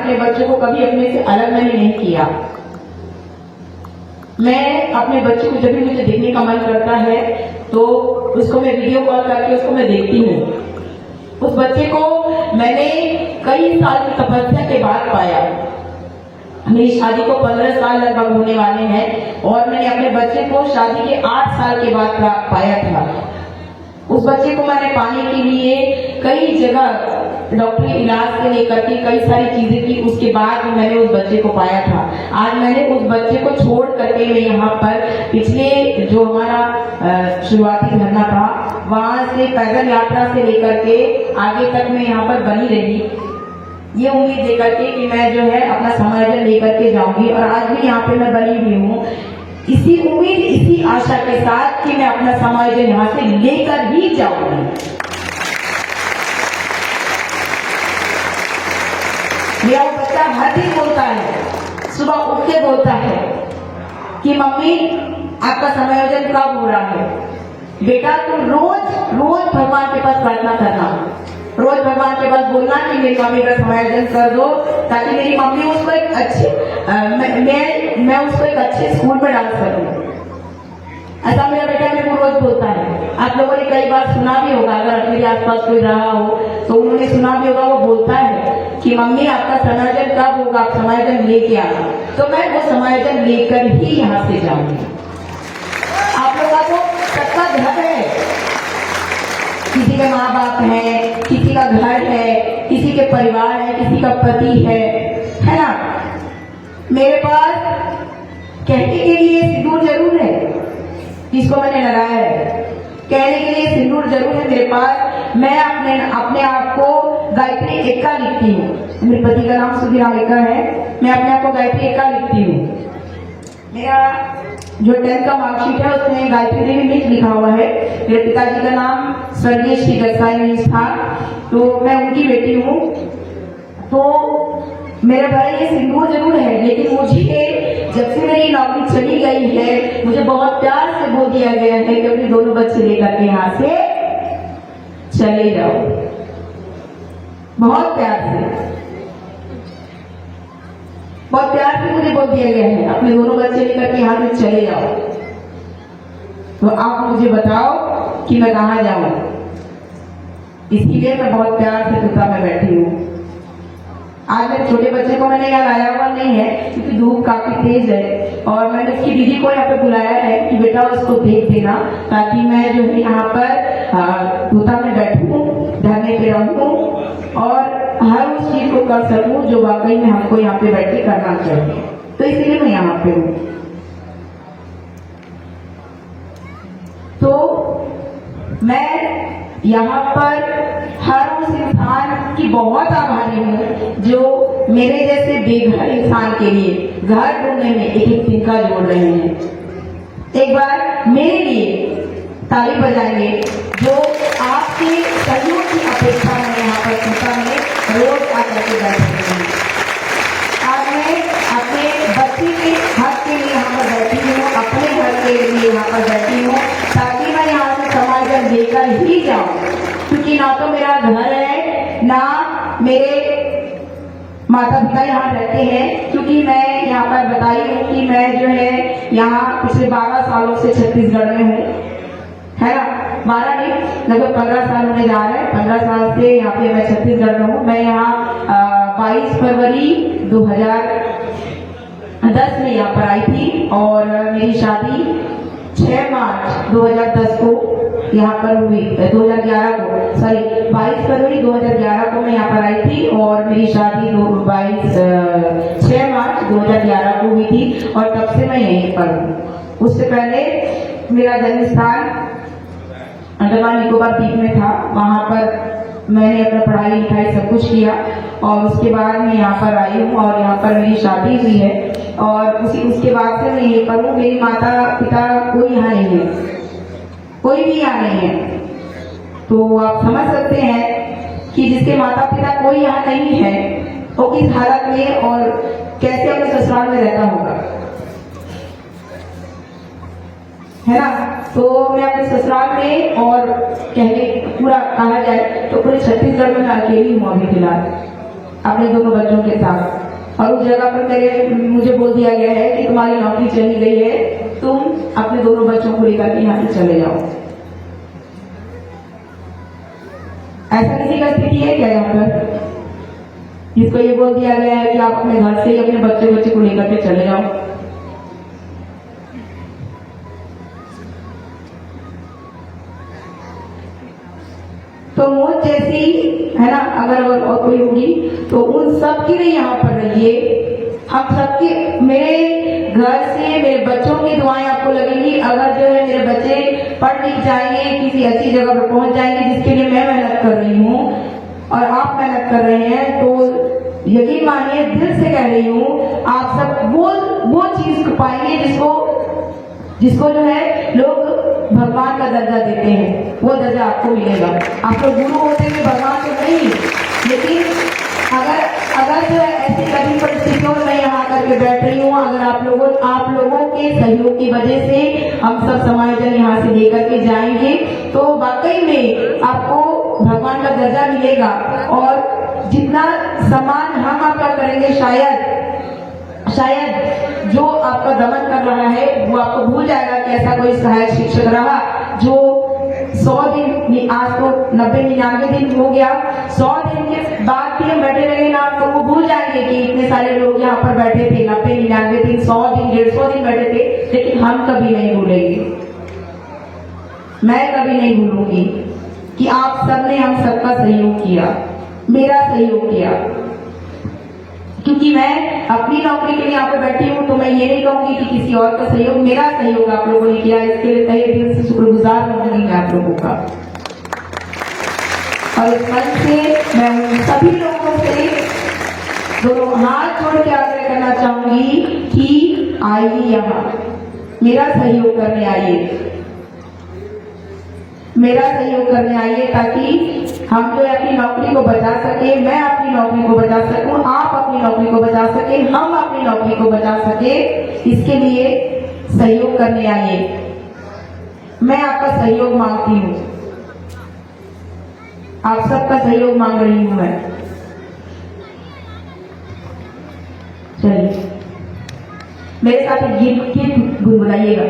अपने बच्चों को कभी अपने से अलग मैंने नहीं किया। मैं अपने बच्चे को जब भी मुझे देखने का मन करता है तो उसको मैं वीडियो कॉल करके उसको मैं देखती हूँ। उस बच्चे को मैंने कई साल की तपस्या के बाद पाया। मेरी शादी को 15 साल लगभग होने वाले हैं और मैंने अपने बच्चे को शादी के 8 साल के बाद पाया था। उस बच्चे को मैंने पाने के लिए कई जगह डॉक्टरी इलाज से लेकर के कई सारी चीजें की, उसके बाद मैंने उस बच्चे को पाया था। आज मैंने उस बच्चे को छोड़ करके मैं यहाँ पर पिछले जो हमारा शुरुआती धरना था वहां से पैदल यात्रा से लेकर के आगे तक मैं यहाँ पर बनी रही, ये उम्मीद लेकर के कि मैं जो है अपना समायोजन लेकर के जाऊंगी। और आज भी यहाँ पे मैं बनी हुई हूँ इसी उम्मीद, इसी आशा के साथ कि मैं अपना समायोजन यहाँ से लेकर ही जाऊंगी। मेरा बच्चा हर दिन बोलता है, सुबह उठ के बोलता है कि मम्मी आपका समायोजन कब हो रहा है। बेटा तुम रोज रोज भगवान के पास प्रार्थना करना, रोज भगवान के पास बोलना कि मेरी मम्मी का समायोजन कर दो, ताकि मेरी मम्मी उसको एक अच्छे मैं उसको एक अच्छे स्कूल में डाल सकूं। ऐसा मेरा बेटा मेरे को रोज बोलता है। आप लोगों ने कई बार सुना भी होगा, अगर मेरे आसपास कोई रहा हो तो उन्होंने सुना भी होगा, वो बोलता है कि मम्मी आपका समायोजन कब होगा, आप समायोजन लेके आना। तो मैं वो समायोजन लेकर ही यहाँ से जाऊंगी। आप लोगों को सबका घर है, किसी के माँ बाप है, किसी का घर है, किसी के परिवार है, किसी का पति है ना। मेरे पास कहने के लिए सिंदूर जरूर है, जिसको मैंने लगाया है, कहने के लिए सिंदूर जरूर है मेरे पास। मैं अपने आप को गायत्री एका लिखती हूँ। मेरे पति का नाम सुधीराम एका है, मैं अपने आप को गायत्री एका लिखती हूँ। मेरा जो 10th का मार्कशीट है उसमें गायत्री देवी मिश्र लिखा हुआ है। मेरे पिताजी का नाम स्वर्गीय श्री गसाई मिश्र था, तो मैं उनकी बेटी हूँ। तो मेरे भाई ये सिंदूर जरूर है, लेकिन मुझे जब से मेरी नौकरी चली गई है मुझे बहुत प्यार से बोल दिया गया है कि अपने दोनों बच्चे लेकर के यहाँ से चले जाओ। बहुत प्यार से मुझे बोल दिया गया है अपने दोनों बच्चे लेकर के यहाँ से चले जाओ। तो आप मुझे बताओ कि मैं कहाँ जाऊं। इसके लिए मैं बहुत प्यार से चुपता में बैठी हूँ। आज मेरे छोटे बच्चे को मैंने यहाँ लाया हुआ नहीं है क्योंकि धूप काफी तेज है, और मैंने उसकी दीदी को यहाँ पे बुलाया है कि बेटा उसको देख देना, ताकि मैं जो है यहाँ पर धूता में बैठूं, धरने पे रहूं और हर उस चीज को कर सकूं जो वाकई में हमको यहाँ पे बैठ के करना चाहिए। तो इसलिए मैं यहाँ पे हूँ। तो मैं यहाँ पर हर उस इंसान की बहुत आभारी हूँ जो मेरे जैसे बेघर इंसान के लिए घर ढूंढने में एक एक तिनका जोड़ रहे हैं। एक बार मेरे लिए ताली बजाएंगे जो आपके सहयोग की अपेक्षा में यहाँ पर चिंता में रोज आकर के बैठे हैं। आज मैं अपने बच्चे के हक के लिए यहाँ पर बैठी हूँ, अपने घर के लिए यहाँ पर बैठी हूँ, ताकि मैं यहाँ से समायोजन लेकर ही जाऊँ। क्योंकि ना तो मेरा घर है, ना मेरे माता पिता यहाँ रहते हैं। क्योंकि मैं यहाँ पर बताई हूँ कि मैं जो है यहाँ पिछले 12 सालों से छत्तीसगढ़ में हूँ, है ना। 12 नहीं, लगभग 15 साल होने जा रहे हैं। 15 साल से यहाँ पे मैं छत्तीसगढ़ में हूँ। मैं यहाँ 22 फरवरी 2010 में यहाँ पर आई थी और मेरी शादी 6 मार्च 2010 को यहाँ पर हुई। 2011 को, सॉरी 22 फरवरी 2011 को मैं यहाँ पर आई थी और मेरी शादी 6 मार्च 2011 को हुई थी और तब से मैं यहीं पर हूँ। उससे पहले मेरा जन्म स्थान अंडमान निकोबार द्वीप में था। वहां पर मैंने अपना पढ़ाई लिखाई सब कुछ किया और उसके बाद मैं यहाँ पर आई हूँ और यहाँ पर मेरी शादी हुई है और उसके बाद से मैं यहीं पर हूँ। मेरी माता पिता कोई यहाँ नहीं है, कोई भी यहाँ नहीं है। तो आप समझ सकते हैं कि जिसके माता पिता कोई यहाँ नहीं है वो किस हालत में और कैसे अपने ससुराल में रहता होगा, है ना। तो मैं अपने ससुराल में और कहने पूरा कहा जाए तो पूरे छत्तीसगढ़ में मैं अकेली हूँ अभी फिलहाल। अपने दोनों बच्चों के साथ। और उस जगह पर मुझे बोल दिया गया है कि तुम्हारी नौकरी चली गई है, तुम अपने दोनों बच्चों को लेकर के यहाँ से चले जाओ। ऐसा किसी का स्थिति है क्या यहाँ पर जिसको ये बोल दिया गया है कि आप अपने घर से ही अपने बच्चे को लेकर के चले जाओ? तो मुझ जैसी है ना, अगर और कोई होगी तो उन सब के लिए यहाँ पर रहिए। हम सबके, मेरे घर से मेरे बच्चों की दुआएं आपको लगेंगी। अगर जो है मेरे बच्चे पढ़ लिख जाएंगे, किसी अच्छी जगह पर पहुंच जाएंगे जिसके लिए मैं मेहनत कर रही हूँ और आप मेहनत कर रहे हैं, तो यकीन मानिए, दिल से कह रही हूँ, आप सब वो चीज पाएंगे जिसको जो है लोग भगवान का दर्जा देते हैं, वो दर्जा आपको मिलेगा। आप लोग गुरु होते हैं भगवान के नहीं, लेकिन अगर जो है ऐसी कठिन परिस्थितियों में मैं यहाँ करके बैठ रही हूँ, अगर आप लोगों के सहयोग की वजह से हम सब समायोजन यहाँ से लेकर के जाएंगे, तो वाकई में आपको भगवान का दर्जा मिलेगा। और जितना सम्मान हम आपका करेंगे, शायद जो आपका दमन कर रहा है वो आपको भूल जाएगा कि ऐसा कोई सहायक शिक्षक रहा जो 100 दिन, आज तो 90-99 दिन हो गया, 100 दिन के बाद भी हम बैठे रहे ना, तो वो भूल जाएंगे कि इतने सारे लोग यहाँ पर बैठे थे, 90-99 दिन, 100 दिन, 150 दिन बैठे थे। लेकिन हम कभी नहीं भूलेंगे, मैं कभी नहीं भूलूंगी कि आप सबने हम सबका सहयोग किया, मेरा सहयोग किया। क्योंकि मैं अपनी नौकरी के लिए यहाँ पे बैठी हूँ, तो मैं ये नहीं कहूंगी कि किसी और का सहयोग, मेरा सहयोग आप लोगों ने किया, इसके लिए तहे दिल से शुक्रगुजार रहूंगी मैं आप लोगों का। और इस मंच से मैं उन सभी लोगों से दोनों हाथ जोड़ के आग्रह करना चाहूंगी कि आइए, यहाँ मेरा सहयोग करने आइए, मेरा सहयोग करने आइए, ताकि हम जो अपनी नौकरी को बचा सके, मैं अपनी नौकरी को बचा सकूं, आप अपनी नौकरी को बचा सके, हम अपनी नौकरी को बचा सके। इसके लिए सहयोग करने आइए। मैं आपका सहयोग मांगती हूँ, आप सबका सहयोग मांग रही हूँ मैं। चलिए मेरे साथ एक गीत गुनगुनाइएगा।